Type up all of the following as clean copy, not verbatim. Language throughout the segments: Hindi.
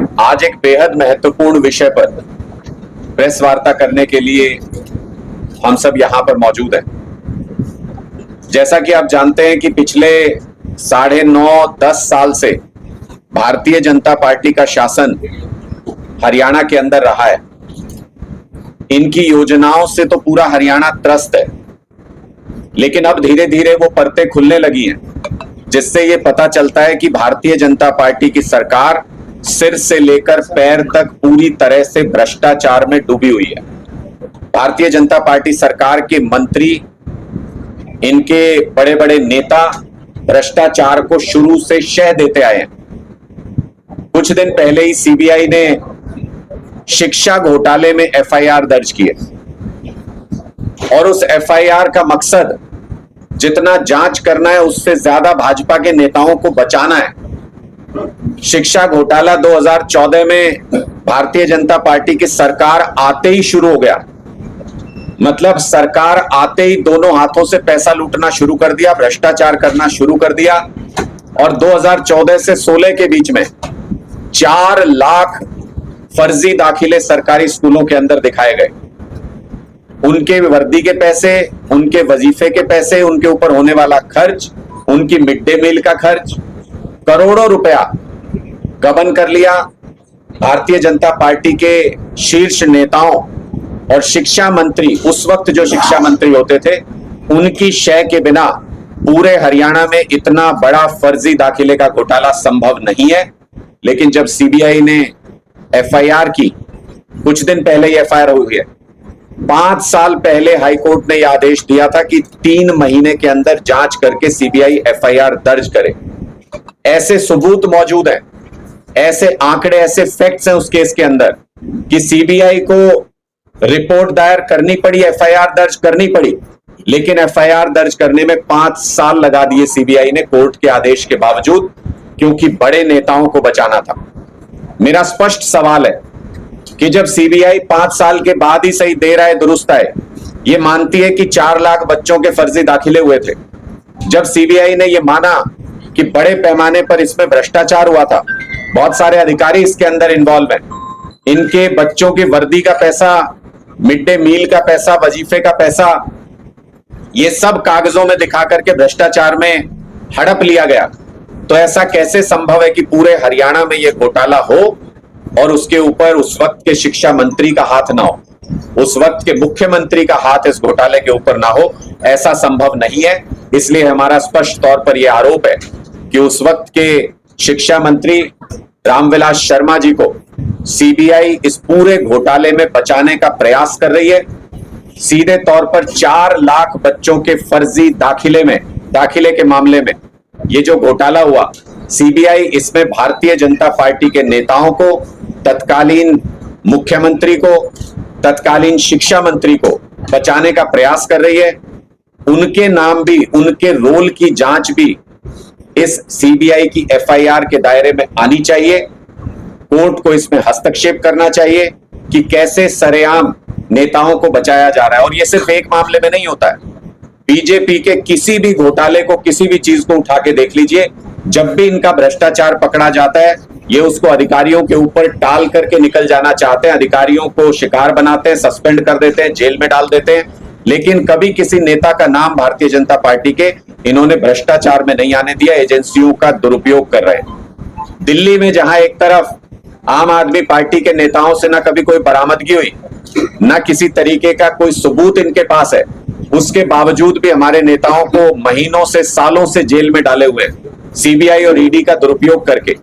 आज एक बेहद महत्वपूर्ण विषय पर प्रेस वार्ता करने के लिए हम सब यहां पर मौजूद हैं। जैसा कि आप जानते हैं कि पिछले 9.5-10 साल से भारतीय जनता पार्टी का शासन हरियाणा के अंदर रहा है। इनकी योजनाओं से तो पूरा हरियाणा त्रस्त है, लेकिन अब धीरे धीरे वो परतें खुलने लगी हैं, जिससे ये पता चलता है कि भारतीय जनता पार्टी की सरकार सिर से लेकर पैर तक पूरी तरह से भ्रष्टाचार में डूबी हुई है। भारतीय जनता पार्टी सरकार के मंत्री, इनके बड़े बड़े नेता भ्रष्टाचार को शुरू से शह देते आए हैं। कुछ दिन पहले ही सीबीआई ने शिक्षा घोटाले में एफआईआर दर्ज की है और उस एफआईआर का मकसद जितना जांच करना है उससे ज्यादा भाजपा के नेताओं को बचाना है। शिक्षा घोटाला 2014 में भारतीय जनता पार्टी की सरकार आते ही शुरू हो गया। मतलब सरकार आते ही दोनों हाथों से पैसा लूटना शुरू कर दिया, भ्रष्टाचार करना शुरू कर दिया और 2014 से 16 के बीच में 4 लाख फर्जी दाखिले सरकारी स्कूलों के अंदर दिखाए गए। उनके वर्दी के पैसे, उनके वजीफे के पैसे, उनके ऊपर होने वाला खर्च, उनकी मिड डे मील का खर्च, करोड़ों रुपया गबन कर लिया। भारतीय जनता पार्टी के शीर्ष नेताओं और शिक्षा मंत्री, उस वक्त जो शिक्षा मंत्री होते थे, उनकी शय के बिना पूरे हरियाणा में इतना बड़ा फर्जी दाखिले का घोटाला संभव नहीं है। लेकिन जब सीबीआई ने एफआईआर की, कुछ दिन पहले ही एफआईआर हुई है, 5 साल पहले हाईकोर्ट ने यह आदेश दिया था कि 3 महीने के अंदर जांच करके सीबीआई एफआईआर दर्ज करे। ऐसे सबूत मौजूद हैं, ऐसे आंकड़े, ऐसे फैक्ट्स हैं उस केस के अंदर कि सीबीआई को रिपोर्ट दायर करनी पड़ी, एफआईआर दर्ज करनी पड़ी, लेकिन एफआईआर दर्ज करने में 5 साल लगा दिए सीबीआई ने कोर्ट के आदेश के बावजूद, क्योंकि बड़े नेताओं को बचाना था। मेरा स्पष्ट सवाल है कि जब सीबीआई 5 साल के बाद ही सही दे रहा है, दुरुस्त है, ये मानती है कि 4 लाख बच्चों के फर्जी दाखिले हुए थे, जब सीबीआई ने यह माना कि बड़े पैमाने पर इसमें भ्रष्टाचार हुआ था, बहुत सारे अधिकारी इसके अंदर इन्वॉल्व हैं, इनके बच्चों की वर्दी का पैसा, मिड डे मील का पैसा, वजीफे का पैसा, ये सब कागजों में दिखा करके भ्रष्टाचार में हड़प लिया गया, तो ऐसा कैसे संभव है कि पूरे हरियाणा में यह घोटाला हो और उसके ऊपर उस वक्त के शिक्षा मंत्री का हाथ ना हो, उस वक्त के मुख्यमंत्री का हाथ इस घोटाले के ऊपर ना हो? ऐसा संभव नहीं है। इसलिए हमारा स्पष्ट तौर पर यह आरोप है कि उस वक्त के शिक्षा मंत्री रामविलास शर्मा जी को सीबीआई इस पूरे घोटाले में बचाने का प्रयास कर रही है। सीधे तौर पर 4 लाख बच्चों के फर्जी दाखिले के मामले में ये जो घोटाला हुआ, सीबीआई इसमें भारतीय जनता पार्टी के नेताओं को, तत्कालीन मुख्यमंत्री को, तत्कालीन शिक्षा मंत्री को बचाने का प्रयास कर रही है। उनके नाम भी, उनके रोल की जांच भी इस सीबीआई की एफआईआर के दायरे में आनी चाहिए। कोर्ट को इसमें हस्तक्षेप करना चाहिए कि कैसे सरेआम नेताओं को बचाया जा रहा है। और यह सिर्फ एक मामले में नहीं होता है, बीजेपी के किसी भी घोटाले को, किसी भी चीज को उठा के देख लीजिए, जब भी इनका भ्रष्टाचार पकड़ा जाता है, ये उसको अधिकारियों के ऊपर टाल करके निकल जाना चाहते हैं, अधिकारियों को शिकार बनाते हैं, सस्पेंड कर देते हैं, जेल में डाल देते हैं, लेकिन कभी किसी नेता का नाम भारतीय जनता पार्टी के इन्होंने भ्रष्टाचार में नहीं आने दिया। एजेंसियों का दुरुपयोग कर रहे हैं। दिल्ली में जहां एक तरफ आम आदमी पार्टी के नेताओं से ना कभी कोई बरामदगी हुई, ना किसी तरीके का कोई सबूत इनके पास है, उसके बावजूद भी हमारे नेताओं को महीनों से, सालों से जेल में डाले हुए सीबीआई और ईडी का दुरुपयोग करके।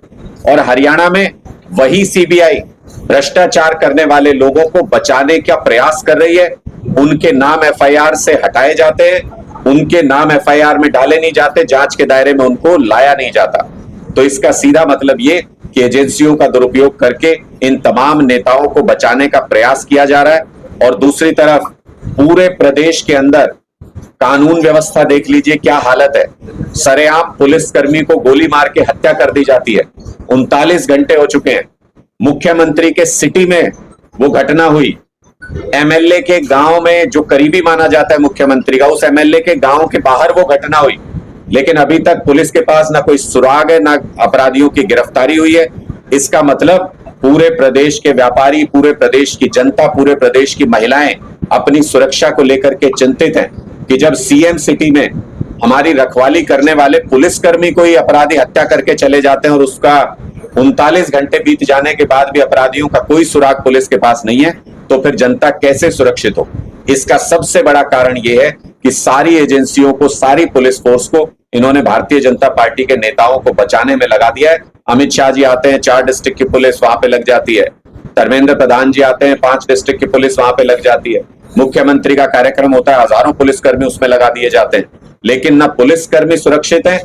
और हरियाणा में वही सीबीआई भ्रष्टाचार करने वाले लोगों को बचाने का प्रयास कर रही है। उनके नाम एफआईआर से हटाए जाते हैं, उनके नाम एफआईआर में डाले नहीं जाते, जांच के दायरे में उनको लाया नहीं जाता। तो इसका सीधा मतलब ये कि एजेंसियों का दुरुपयोग करके इन तमाम नेताओं को बचाने का प्रयास किया जा रहा है। और दूसरी तरफ पूरे प्रदेश के अंदर कानून व्यवस्था देख लीजिए क्या हालत है। सरेआम पुलिसकर्मी को गोली मार के हत्या कर दी जाती है। 39 घंटे हो चुके हैं। मुख्यमंत्री के सिटी में वो घटना हुई, एमएलए के गांव में, जो करीबी माना जाता है मुख्यमंत्री का, उस एमएलए के गांव के बाहर वो घटना हुई, लेकिन अभी तक पुलिस के पास ना कोई सुराग है, ना अपराधियों की गिरफ्तारी हुई है। इसका मतलब पूरे प्रदेश के व्यापारी, पूरे प्रदेश की जनता, पूरे प्रदेश की महिलाएं अपनी सुरक्षा को लेकर के चिंतित हैं कि जब सीएम सिटी में हमारी रखवाली करने वाले पुलिसकर्मी को ही अपराधी हत्या करके चले जाते हैं और उसका 39 घंटे बीत जाने के बाद भी अपराधियों का कोई सुराग पुलिस के पास नहीं है, तो फिर जनता कैसे सुरक्षित हो। इसका सबसे बड़ा कारण यह है कि सारी एजेंसियों को, सारी पुलिस फोर्स को इन्होंने भारतीय जनता पार्टी के नेताओं को बचाने में लगा दिया है। अमित शाह जी आते हैं, 4 डिस्ट्रिक्ट की पुलिस वहां पे लग जाती है। धर्मेंद्र प्रधान जी आते हैं, 5 डिस्ट्रिक्ट की पुलिस वहां पे लग जाती है। मुख्यमंत्री का कार्यक्रम होता है, हजारों पुलिसकर्मी उसमें लगा दिए जाते हैं, लेकिन ना पुलिसकर्मी सुरक्षित है,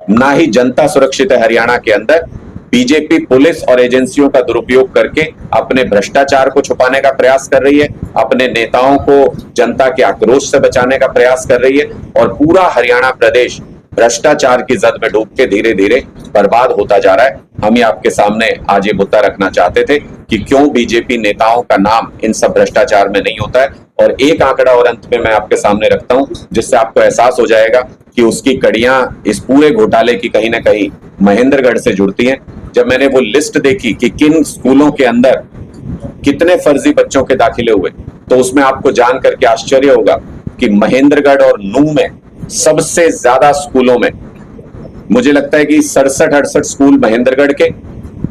ना ही जनता सुरक्षित है। हरियाणा के अंदर बीजेपी पुलिस और एजेंसियों का दुरुपयोग करके अपने भ्रष्टाचार को छुपाने का प्रयास कर रही है, अपने नेताओं को जनता के आक्रोश से बचाने का प्रयास कर रही है, और पूरा हरियाणा प्रदेश भ्रष्टाचार की जद में डूब के धीरे धीरे बर्बाद होता जा रहा है। हम ही आपके सामने आज ये मुद्दा रखना चाहते थे कि क्यों बीजेपी नेताओं का नाम इन सब भ्रष्टाचार में नहीं होता है। और एक आंकड़ा और अंत में मैं आपके सामने रखता हूं, जिससे आपको एहसास हो जाएगा कि उसकी कड़ियां इस पूरे घोटाले की कहीं ना कहीं महेंद्रगढ़ से जुड़ती हैं। जब मैंने वो लिस्ट देखी कि किन स्कूलों के अंदर कितने फर्जी बच्चों के दाखिले हुए, तो उसमें आपको जान करके आश्चर्य होगा कि महेंद्रगढ़ और नूह में सबसे ज्यादा स्कूलों में, मुझे लगता है कि 67-68 स्कूल महेंद्रगढ़ के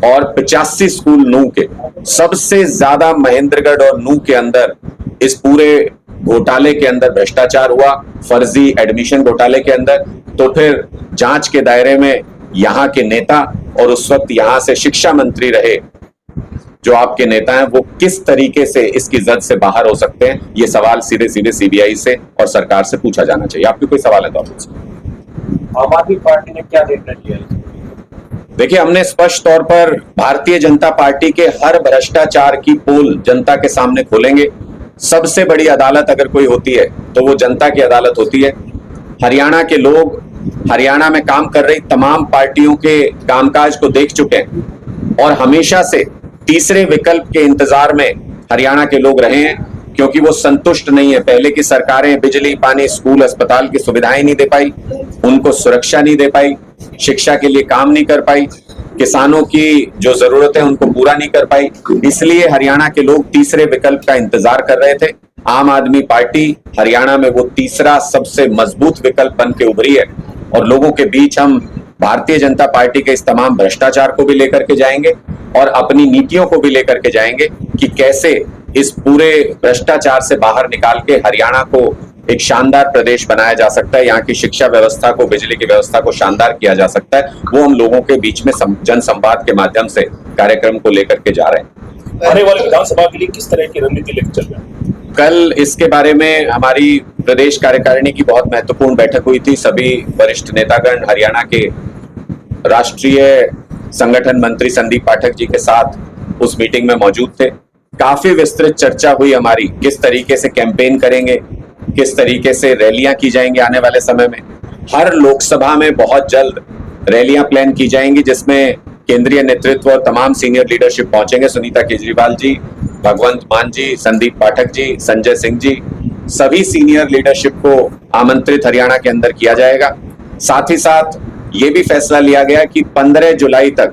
और 85 स्कूल नूह के, सबसे ज्यादा महेंद्रगढ़ और नूह के अंदर इस पूरे घोटाले के अंदर भ्रष्टाचार हुआ, फर्जी एडमिशन घोटाले के अंदर। तो फिर जांच के दायरे में यहां के नेता और उस वक्त यहां से शिक्षा मंत्री रहे जो आपके नेता हैं, वो किस तरीके से इसकी जद से बाहर हो सकते हैं, ये सवाल सीधे सीधे सीबीआई से और सरकार से पूछा जाना चाहिए। आपके कोई सवाल है तो आप पूछिए। आम आदमी पार्टी ने क्या निर्णय लिया? देखिए, हमने स्पष्ट तौर पर भारतीय जनता पार्टी के हर भ्रष्टाचार की पोल जनता के सामने खोलेंगे। सबसे बड़ी अदालत अगर कोई होती है तो वो जनता की अदालत होती है। हरियाणा के लोग हरियाणा में काम कर रही तमाम पार्टियों के कामकाज को देख चुके हैं और हमेशा से तीसरे विकल्प के इंतजार में हरियाणा के लोग रहे हैं, क्योंकि वो संतुष्ट नहीं है। पहले की सरकारें बिजली, पानी, स्कूल, अस्पताल की सुविधाएं नहीं दे पाई, उनको सुरक्षा नहीं दे पाई, शिक्षा के लिए काम नहीं कर पाई, किसानों की जो जरूरत है उनको पूरा नहीं कर पाई। इसलिए हरियाणा के लोग तीसरे विकल्प का इंतजार कर रहे थे। आम आदमी पार्टी हरियाणा में वो तीसरा सबसे मजबूत विकल्प बन के उभरी है और लोगों के बीच हम भारतीय जनता पार्टी के इस तमाम भ्रष्टाचार को भी लेकर के जाएंगे और अपनी नीतियों को भी लेकर के जाएंगे कि कैसे इस पूरे भ्रष्टाचार से बाहर निकाल के हरियाणा को एक शानदार प्रदेश बनाया जा सकता है। यहाँ की शिक्षा व्यवस्था को, बिजली की व्यवस्था को शानदार किया जा सकता है। वो हम लोगों के बीच में जन संवाद के माध्यम से कार्यक्रम को लेकर के जा रहे हैं। आने वाली विधानसभा के लिए किस तरह की रणनीति लेकर चल रहे हैं? कल इसके बारे में हमारी प्रदेश कार्यकारिणी की बहुत महत्वपूर्ण बैठक हुई थी। सभी वरिष्ठ नेतागण हरियाणा के राष्ट्रीय संगठन मंत्री संदीप पाठक जी के साथ उस मीटिंग में मौजूद थे। काफी विस्तृत चर्चा हुई हमारी, किस तरीके से कैंपेन करेंगे, किस तरीके से रैलियां की जाएंगी आने वाले समय में। हर लोकसभा में बहुत जल्द रैलियां प्लान की जाएंगी जिसमें केंद्रीय नेतृत्व और तमाम सीनियर लीडरशिप पहुंचेंगे। सुनीता केजरीवाल जी, भगवंत मान जी, संदीप पाठक जी, संजय सिंह जी, सभी सीनियर लीडरशिप को आमंत्रित हरियाणा के अंदर किया जाएगा। साथ ही साथ ये भी फैसला लिया गया कि 15 जुलाई तक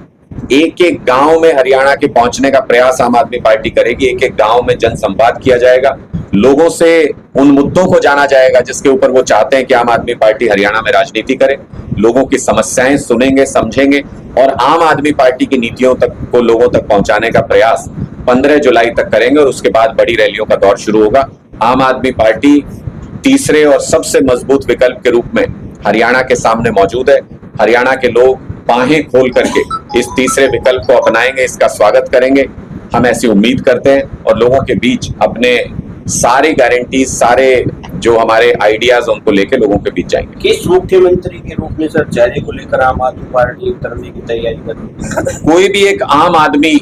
एक एक गांव में हरियाणा के पहुंचने का प्रयास आम आदमी पार्टी करेगी। एक एक गांव में जन संवाद किया जाएगा, लोगों से उन मुद्दों को जाना जाएगा जिसके ऊपर वो चाहते हैं कि आम आदमी पार्टी हरियाणा में राजनीति करे। लोगों की समस्याएं सुनेंगे, समझेंगे और आम आदमी पार्टी की नीतियों तक को लोगों तक पहुंचाने का प्रयास 15 जुलाई तक करेंगे और उसके बाद बड़ी रैलियों का दौर शुरू होगा। आम आदमी पार्टी तीसरे और सबसे मजबूत विकल्प के रूप में हरियाणा के सामने मौजूद है। हरियाणा के लोग बाहें खोल करके इस तीसरे विकल्प को अपनाएंगे, इसका स्वागत करेंगे। हम ऐसी उम्मीद करते हैं और लोगों के बीच अपने सारी गारंटी, सारे जो हमारे आइडियाज उनको लेके लोगों के बीच जाएंगे। किस मुख्यमंत्री के रूप में सर चेहरे को लेकर आम आदमी पार्टी उतरने की तैयारी कर रही है? कोई भी एक आम आदमी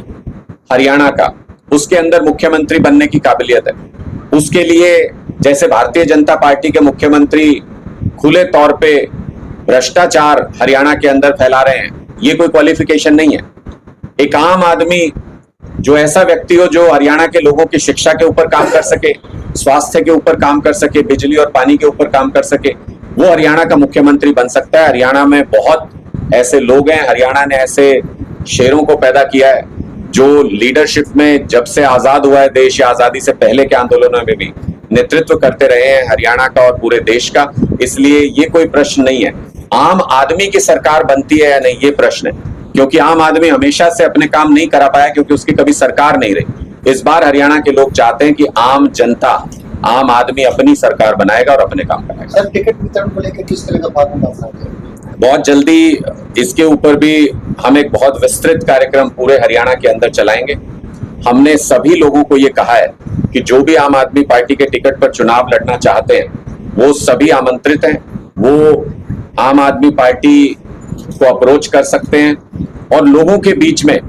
हरियाणा का, उसके अंदर मुख्यमंत्री बनने की काबिलियत है। उसके लिए जैसे भारतीय जनता पार्टी के मुख्यमंत्री खुले तौर पे भ्रष्टाचार हरियाणा के अंदर फैला रहे हैं, ये कोई क्वालिफिकेशन नहीं है। एक आम आदमी जो ऐसा व्यक्ति हो जो हरियाणा के लोगों की शिक्षा के ऊपर काम कर सके, स्वास्थ्य के ऊपर काम कर सके, बिजली और पानी के ऊपर काम कर सके, वो हरियाणा का मुख्यमंत्री बन सकता है। हरियाणा में बहुत ऐसे लोग हैं, हरियाणा ने ऐसे शेरों को पैदा किया है जो लीडरशिप में जब से आजाद हुआ है देश या आजादी से पहले के आंदोलनों में भी नेतृत्व करते रहे हैं हरियाणा का और पूरे देश का, इसलिए ये कोई प्रश्न नहीं है। आम आदमी की सरकार बनती है या नहीं, ये प्रश्न है, क्योंकि आम आदमी हमेशा से अपने काम नहीं करा पाया क्योंकि उसकी कभी सरकार नहीं रही। इस बार हरियाणा के लोग चाहते हैं कि आम जनता, आम आदमी अपनी सरकार बनाएगा और अपने काम करेगा। सर, टिकट वितरण को लेकर किस तरह का फॉर्मूला अपनाते हैं? बहुत जल्दी इसके ऊपर भी हम एक बहुत विस्तृत कार्यक्रम पूरे हरियाणा के अंदर चलाएंगे। हमने सभी लोगों को ये कहा है कि जो भी आम आदमी पार्टी के टिकट पर चुनाव लड़ना चाहते हैं वो सभी आमंत्रित हैं, वो आम आदमी पार्टी को अप्रोच कर सकते हैं और लोगों के बीच में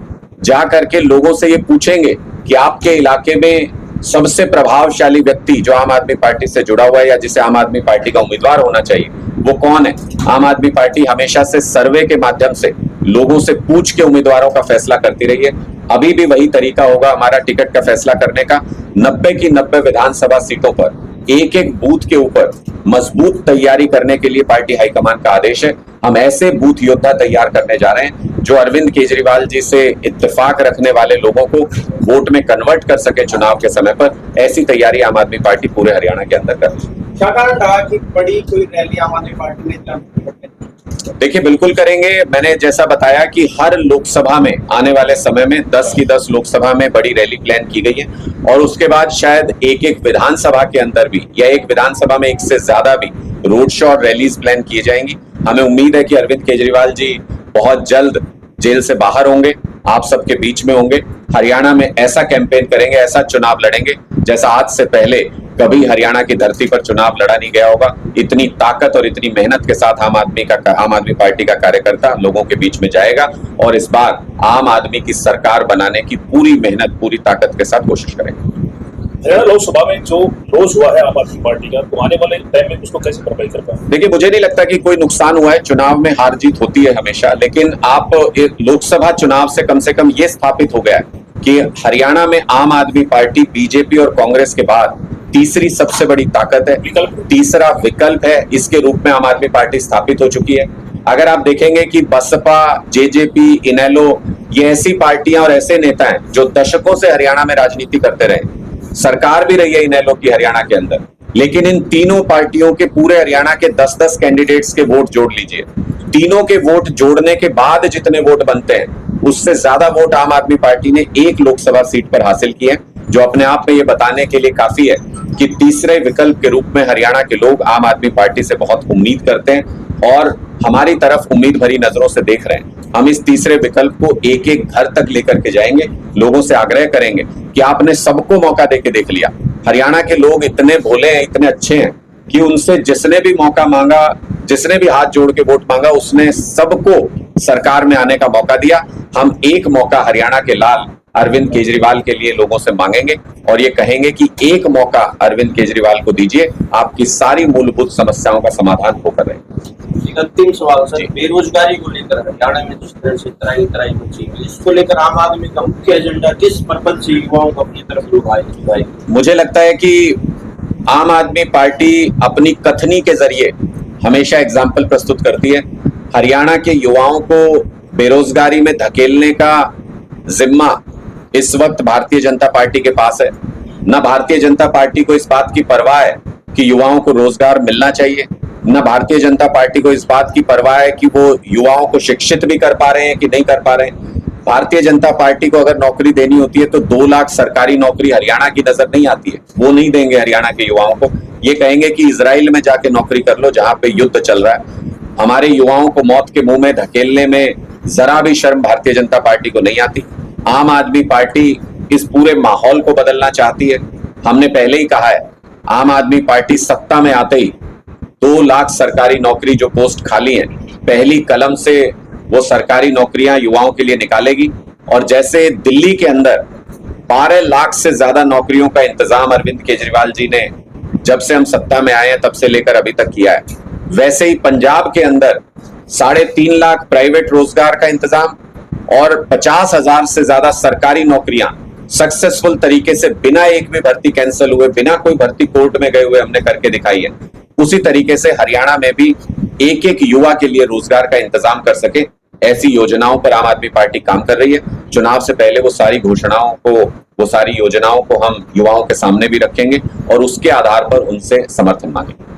जा करके लोगों से ये पूछेंगे कि आपके इलाके में सबसे प्रभावशाली व्यक्ति जो आम आदमी पार्टी से जुड़ा हुआ है या जिसे आम आदमी पार्टी का उम्मीदवार होना चाहिए वो कौन है। आम आदमी पार्टी हमेशा से सर्वे के माध्यम से लोगों से पूछ के उम्मीदवारों का फैसला करती रही है। अभी भी वही तरीका होगा हमारा टिकट का फैसला करने का। 90 की 90 विधानसभा सीटों पर एक एक बूथ के ऊपर मजबूत तैयारी करने के लिए पार्टी हाईकमान का आदेश है। हम ऐसे बूथ योद्धा तैयार करने जा रहे हैं जो अरविंद केजरीवाल जी से इत्तेफाक रखने वाले लोगों को वोट में कन्वर्ट कर सके चुनाव के समय पर। ऐसी तैयारी आम आदमी पार्टी पूरे हरियाणा के अंदर कर रही है। क्या कारण रहा कि बड़ी कोई रैली आम आदमी पार्टी ने? देखिए, बिल्कुल करेंगे। मैंने जैसा बताया कि हर लोकसभा में आने वाले समय में 10 की 10 लोकसभा में बड़ी रैली प्लान की गई है और उसके बाद शायद एक एक विधानसभा के अंदर भी या एक विधानसभा में एक से ज्यादा भी रोड शो और रैलीज प्लान किए जाएंगी। हमें उम्मीद है कि अरविंद केजरीवाल जी बहुत जल्द जेल से बाहर होंगे, आप सबके बीच में होंगे। हरियाणा में ऐसा कैंपेन करेंगे, ऐसा चुनाव लड़ेंगे जैसा आज से पहले कभी हरियाणा की धरती पर चुनाव लड़ा नहीं गया होगा। इतनी ताकत और इतनी मेहनत के साथ आम आदमी पार्टी का कार्यकर्ता लोगों के बीच में जाएगा और इस बार आम आदमी की सरकार बनाने की पूरी मेहनत, पूरी ताकत के साथ कोशिश करेंगे। हरियाणा लोकसभा में जो लॉस हुआ है आम आदमी पार्टी का, तो आने वाले टाइम में उसको कैसे भरपाई कर पाए? देखिए, मुझे नहीं लगता कि कोई नुकसान हुआ है। चुनाव में हार जीत होती है हमेशा, लेकिन आप लोकसभा चुनाव से कम ये स्थापित हो गया है कि हरियाणा में आम आदमी पार्टी बीजेपी और कांग्रेस के बाद तीसरी सबसे बड़ी ताकत है, तीसरा विकल्प है। इसके रूप में आम आदमी पार्टी स्थापित हो चुकी है। अगर आप देखेंगे कि बसपा, जेजेपी, इनेलो, ये ऐसी पार्टियां और ऐसे नेता हैं जो दशकों से हरियाणा में राजनीति करते रहे। सरकार भी रही है इनेलो की हरियाणा के अंदर, लेकिन इन तीनों पार्टियों के पूरे हरियाणा के 10-10 कैंडिडेट्स के वोट जोड़ लीजिए। तीनों के वोट जोड़ने के बाद जितने वोट बनते हैं उससे ज्यादा वोट आम आदमी पार्टी ने एक लोकसभा सीट पर हासिल किए, जो अपने आप में ये बताने के लिए काफी है कि तीसरे विकल्प के रूप में हरियाणा के लोग आम आदमी पार्टी से बहुत उम्मीद करते हैं और हमारी तरफ उम्मीद भरी नजरों से देख रहे हैं। हम इस तीसरे विकल्प को एक एक घर तक लेकर के जाएंगे, लोगों से आग्रह करेंगे कि आपने सबको मौका देके देख लिया। हरियाणा के लोग इतने भोले हैं, इतने अच्छे हैं कि उनसे जिसने भी मौका मांगा, जिसने भी हाथ जोड़ के वोट मांगा, उसने सबको सरकार में आने का मौका दिया। हम एक मौका हरियाणा के लाल अरविंद केजरीवाल के लिए लोगों से मांगेंगे और ये कहेंगे कि एक मौका अरविंद केजरीवाल को दीजिए, आपकी सारी मूलभूत समस्याओं का समाधान होकर रहेगा। एक अंतिम सवाल सर, बेरोजगारी को लेकर हरियाणा में जिस तरह से तराई मची है, इसको लेकर आम आदमी का मुख्य एजेंडा किस पर्पज से युवाओं को अपनी तरफ लुभाए? मुझे लगता है कि आम आदमी पार्टी अपनी कथनी के जरिए हमेशा एग्जाम्पल प्रस्तुत करती है। हरियाणा के युवाओं को बेरोजगारी में धकेलने का जिम्मा इस वक्त भारतीय जनता पार्टी के पास है। न भारतीय जनता पार्टी को इस बात की परवाह है कि युवाओं को रोजगार मिलना चाहिए, न भारतीय जनता पार्टी को इस बात की परवाह है कि वो युवाओं को शिक्षित भी कर पा रहे हैं कि नहीं कर पा रहे हैं। भारतीय जनता पार्टी को अगर नौकरी देनी होती है तो 2 लाख सरकारी नौकरी हरियाणा की नजर नहीं आती है, वो नहीं देंगे हरियाणा के युवाओं को। ये कहेंगे कि इजराइल में जाके नौकरी कर लो जहां पे युद्ध चल रहा है। हमारे युवाओं को मौत के मुंह में धकेलने में जरा भी शर्म भारतीय जनता पार्टी को नहीं आती। आम आदमी पार्टी इस पूरे माहौल को बदलना चाहती है। हमने पहले ही कहा है, आम आदमी पार्टी सत्ता में आते ही 2 लाख सरकारी नौकरी जो पोस्ट खाली हैं, पहली कलम से वो सरकारी नौकरियां युवाओं के लिए निकालेगी। और जैसे दिल्ली के अंदर 12 लाख से ज्यादा नौकरियों का इंतजाम अरविंद केजरीवाल जी ने जब से हम सत्ता में आए हैं तब से लेकर अभी तक किया है, वैसे ही पंजाब के अंदर 3.5 लाख प्राइवेट रोजगार का इंतजाम और 50,000 से ज्यादा सरकारी नौकरियां सक्सेसफुल तरीके से बिना एक भी भर्ती कैंसिल हुए, बिना कोई भर्ती कोर्ट में गए हुए हमने करके दिखाई है। उसी तरीके से हरियाणा में भी एक एक युवा के लिए रोजगार का इंतजाम कर सके, ऐसी योजनाओं पर आम आदमी पार्टी काम कर रही है। चुनाव से पहले वो सारी घोषणाओं को, वो सारी योजनाओं को हम युवाओं के सामने भी रखेंगे और उसके आधार पर उनसे समर्थन मांगेंगे।